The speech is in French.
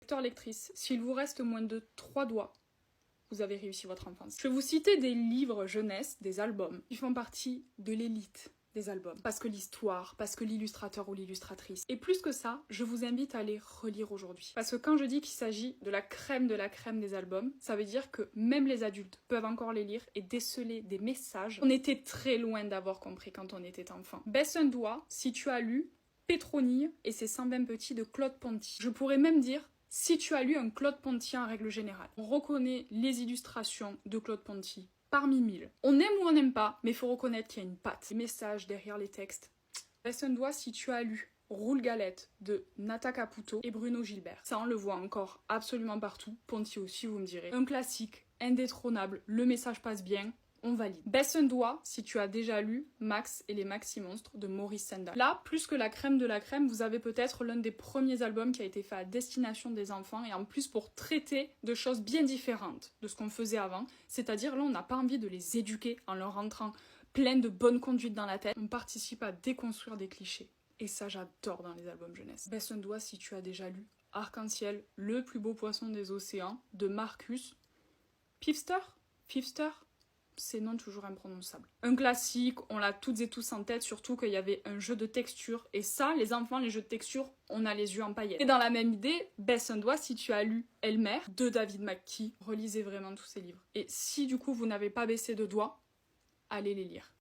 Lecteur, lectrice, s'il vous reste moins de 3 doigts, vous avez réussi votre enfance. Je vais vous citer des livres jeunesse, des albums, qui font partie de l'élite des albums. Parce que l'histoire, parce que l'illustrateur ou l'illustratrice. Et plus que ça, je vous invite à les relire aujourd'hui. Parce que quand je dis qu'il s'agit de la crème des albums, ça veut dire que même les adultes peuvent encore les lire et déceler des messages qu'on était très loin d'avoir compris quand on était enfant. Baisse un doigt si tu as lu Pétronille et ses 120 petits de Claude Ponty. Je pourrais même dire si tu as lu un Claude Ponty en règle générale. On reconnaît les illustrations de Claude Ponty parmi 1000. On aime ou on n'aime pas, mais il faut reconnaître qu'il y a une patte. Les messages derrière les textes. Baisse un doigt si tu as lu Roule Galette de Nata Caputo et Bruno Gilbert. Ça, on le voit encore absolument partout. Ponty aussi, vous me direz. Un classique, indétrônable, le message passe bien. On valide. Baisse un doigt si tu as déjà lu Max et les Maxi-Monstres de Maurice Sendak. Là, plus que la crème de la crème, vous avez peut-être l'un des premiers albums qui a été fait à destination des enfants et en plus pour traiter de choses bien différentes de ce qu'on faisait avant. C'est-à-dire là, on n'a pas envie de les éduquer en leur rentrant plein de bonne conduite dans la tête. On participe à déconstruire des clichés. Et ça, j'adore dans les albums jeunesse. Baisse un doigt si tu as déjà lu Arc-en-ciel, le plus beau poisson des océans de Marcus. Pifster, c'est non toujours imprononçable. Un classique, on l'a toutes et tous en tête, surtout qu'il y avait un jeu de texture. Et ça, les enfants, les jeux de texture, on a les yeux en paillettes. Et dans la même idée, baisse un doigt si tu as lu Elmer de David McKee. Relisez vraiment tous ces livres. Et si du coup vous n'avez pas baissé de doigt, allez les lire.